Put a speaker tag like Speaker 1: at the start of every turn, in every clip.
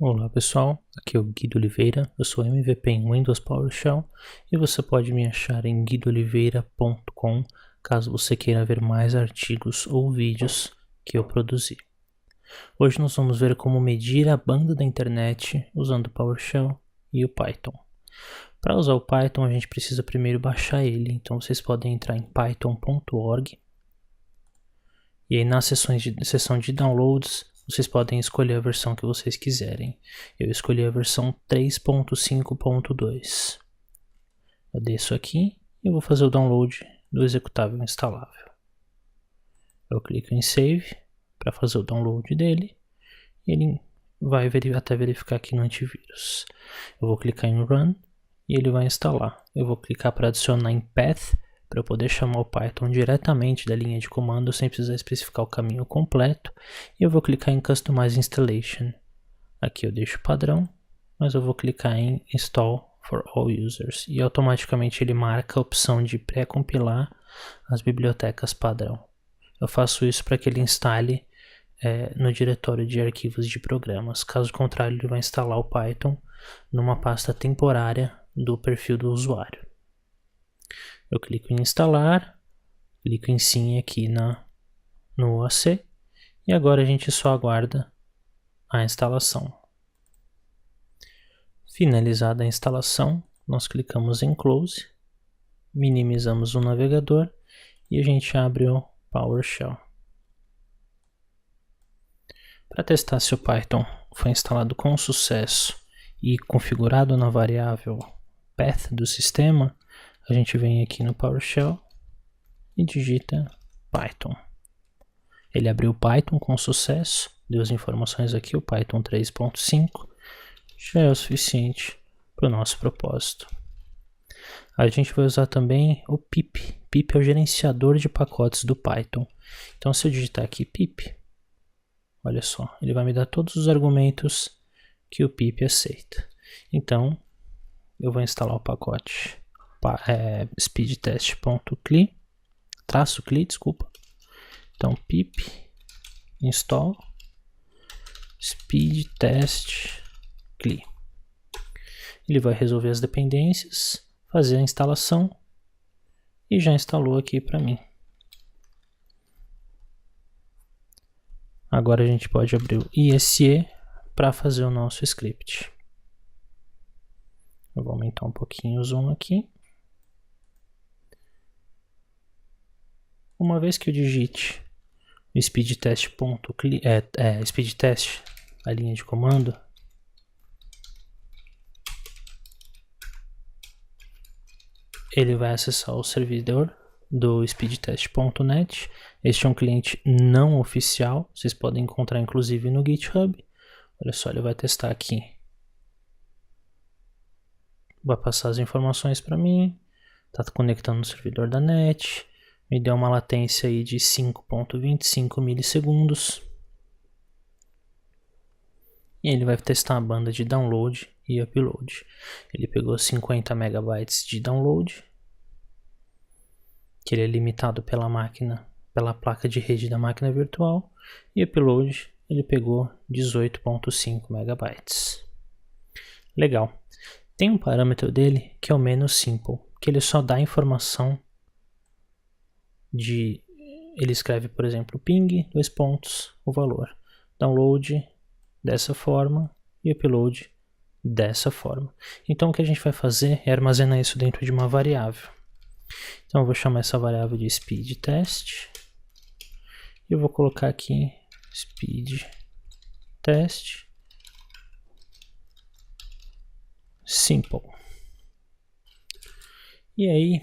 Speaker 1: Olá pessoal, aqui é o Guido Oliveira, eu sou MVP em Windows PowerShell e você pode me achar em guidooliveira.com caso você queira ver mais artigos ou vídeos que eu produzi. Hoje nós vamos ver como medir a banda da internet usando o PowerShell e o Python. Para usar o Python a gente precisa primeiro baixar ele, então vocês podem entrar em python.org e aí na seção de downloads vocês podem escolher a versão que vocês quiserem. Eu escolhi a versão 3.5.2. Eu desço aqui e vou fazer o download do executável instalável. Eu clico em Save para fazer o download dele. E ele vai até verificar aqui no antivírus. Eu vou clicar em Run e ele vai instalar. Eu vou clicar para adicionar em Path para eu poder chamar o Python diretamente da linha de comando sem precisar especificar o caminho completo. E eu vou clicar em Customize Installation. Aqui eu deixo padrão, mas eu vou clicar em Install for All Users. E automaticamente ele marca a opção de pré-compilar as bibliotecas padrão. Eu faço isso para que ele instale no diretório de arquivos de programas. Caso contrário, ele vai instalar o Python numa pasta temporária do perfil do usuário. Eu clico em instalar, clico em sim aqui no OAC e agora a gente só aguarda a instalação. Finalizada a instalação, nós clicamos em Close, minimizamos o navegador e a gente abre o PowerShell. Para testar se o Python foi instalado com sucesso e configurado na variável path do sistema, a gente vem aqui no PowerShell e digita Python. Ele abriu o Python com sucesso, deu as informações aqui, o Python 3.5, já é o suficiente para o nosso propósito. A gente vai usar também o pip. Pip é o gerenciador de pacotes do Python. Então se eu digitar aqui pip, olha só, ele vai me dar todos os argumentos que o pip aceita. Então eu vou instalar o pacote speedtest.cli, desculpa. Então pip install speedtest.cli. Ele vai resolver as dependências, fazer a instalação e já instalou aqui para mim. Agora a gente pode abrir o ISE para fazer o nosso script. Eu vou aumentar um pouquinho o zoom aqui. Uma vez que eu digite o speedtest.cli, speedtest, a linha de comando, ele vai acessar o servidor do speedtest.net. Este é um cliente não oficial, vocês podem encontrar inclusive no GitHub. Olha só, ele vai testar aqui. Vai passar as informações para mim, está conectando no servidor da net, me deu uma latência aí de 5.25 milissegundos. E ele vai testar a banda de download e upload. Ele pegou 50 megabytes de download, que ele é limitado pela placa de rede da máquina virtual, e upload ele pegou 18.5 megabytes. Legal. Tem um parâmetro dele que é o -simple, que ele só dá informação ele escreve, por exemplo, ping, o valor, download dessa forma e upload dessa forma. Então o que a gente vai fazer é armazenar isso dentro de uma variável. Então eu vou chamar essa variável de speedtest e eu vou colocar aqui speedtest simple. E aí,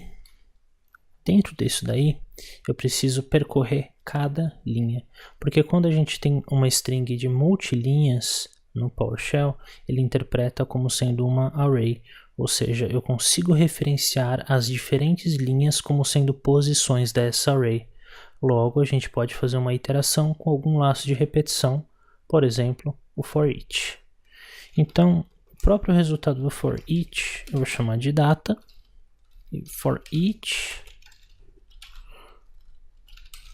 Speaker 1: dentro disso daí, eu preciso percorrer cada linha, porque quando a gente tem uma string de multilinhas no PowerShell, ele interpreta como sendo uma array, ou seja, eu consigo referenciar as diferentes linhas como sendo posições dessa array. Logo, a gente pode fazer uma iteração com algum laço de repetição, por exemplo, o for each. Então, o próprio resultado do for each eu vou chamar de data, e for each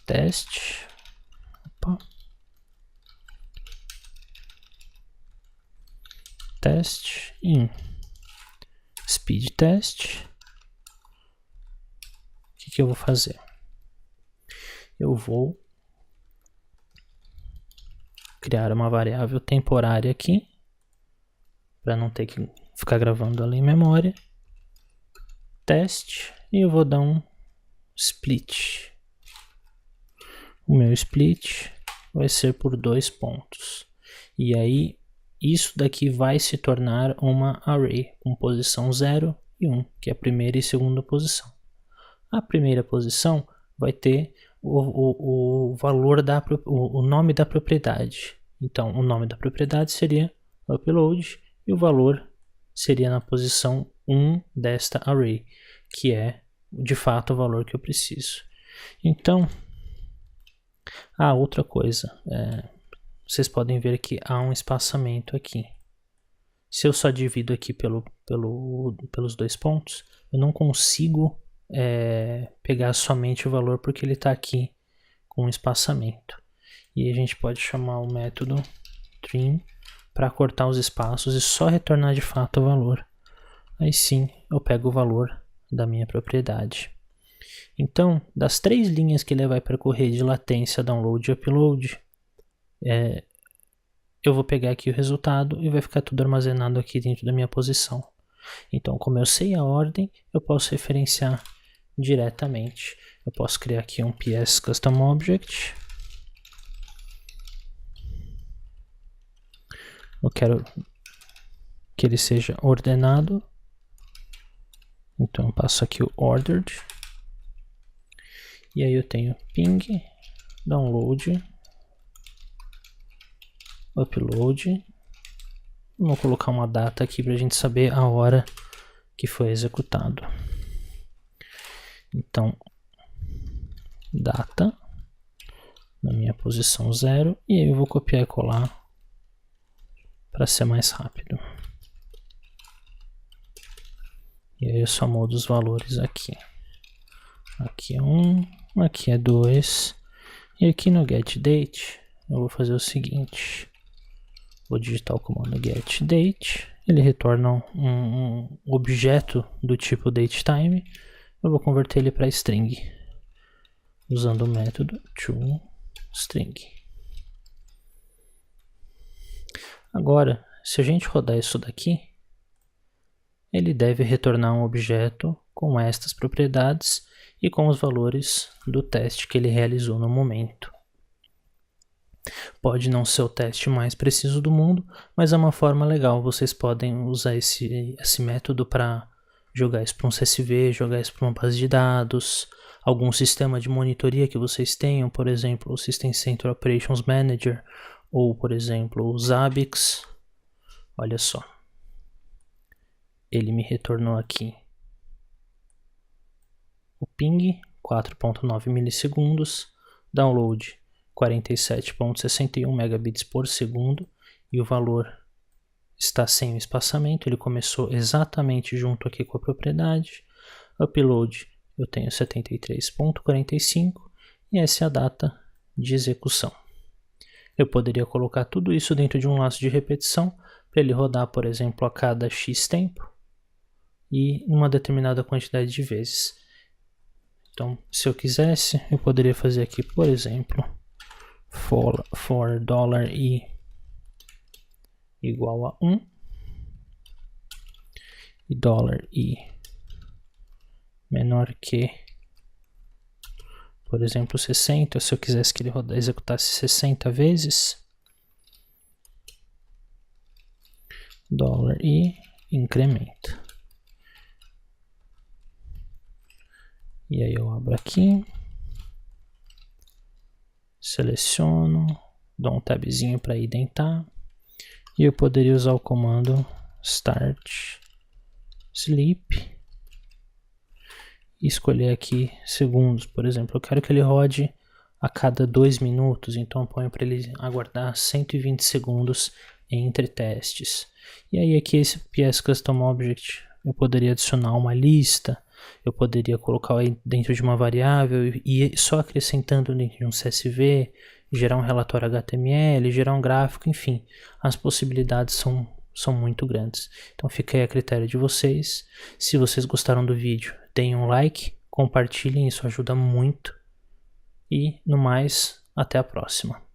Speaker 1: teste. test in speed test. O que eu vou fazer? Eu vou criar uma variável temporária aqui, para não ter que ficar gravando ela em memória. Teste, e eu vou dar um split. O meu split vai ser por 2 pontos. E aí, isso daqui vai se tornar uma array com posição 0 e 1, que é a primeira e segunda posição. A primeira posição vai ter o valor o nome da propriedade. Então, o nome da propriedade seria upload e o valor seria na posição 1 desta array, que é de fato o valor que eu preciso. Então, outra coisa, vocês podem ver que há um espaçamento aqui. Se eu só divido aqui pelos 2 pontos, eu não consigo pegar somente o valor porque ele está aqui com espaçamento. E a gente pode chamar o método trim para cortar os espaços e só retornar de fato o valor. Aí sim eu pego o valor da minha propriedade. Então, das 3 linhas que ele vai percorrer de latência, download e upload, eu vou pegar aqui o resultado e vai ficar tudo armazenado aqui dentro da minha posição. Então, como eu sei a ordem, eu posso referenciar diretamente. Eu posso criar aqui um PS Custom Object. Eu quero que ele seja ordenado. Então eu passo aqui o ordered. E aí eu tenho ping, download, upload. Vou colocar uma data aqui para a gente saber a hora que foi executado. Então, data na minha posição 0. E aí eu vou copiar e colar para ser mais rápido. E aí eu só mudo os valores aqui. Aqui é 1, aqui é 2. E aqui no getDate eu vou fazer o seguinte. Vou digitar o comando getDate. Ele retorna um objeto do tipo datetime. Eu vou converter ele para string. Usando o método toString. Agora, se a gente rodar isso daqui, ele deve retornar um objeto com estas propriedades e com os valores do teste que ele realizou no momento. Pode não ser o teste mais preciso do mundo, mas é uma forma legal. Vocês podem usar esse método para jogar isso para um CSV, jogar isso para uma base de dados, algum sistema de monitoria que vocês tenham, por exemplo, o System Center Operations Manager, ou por exemplo, o Zabbix. Olha só. Ele me retornou aqui o ping, 4.9 milissegundos, download 47.61 megabits por segundo, e o valor está sem o espaçamento, ele começou exatamente junto aqui com a propriedade. Upload eu tenho 73.45 e essa é a data de execução. Eu poderia colocar tudo isso dentro de um laço de repetição para ele rodar, por exemplo, a cada X tempo e uma determinada quantidade de vezes. Então, se eu quisesse, eu poderia fazer aqui, por exemplo, for $i igual a 1 e $i menor que, por exemplo, 60. Se eu quisesse que ele executasse 60 vezes, $i incrementa. E aí eu abro aqui, seleciono, dou um tabzinho para identar, e eu poderia usar o comando start sleep e escolher aqui segundos. Por exemplo, eu quero que ele rode a cada 2 minutos, então eu ponho para ele aguardar 120 segundos entre testes. E aí aqui esse PS Custom Object eu poderia adicionar uma lista, eu poderia colocar aí dentro de uma variável e só acrescentando dentro de um CSV, gerar um relatório HTML, gerar um gráfico, enfim, as possibilidades são muito grandes. Então fica aí a critério de vocês. Se vocês gostaram do vídeo, deem um like, compartilhem, isso ajuda muito. E no mais, até a próxima.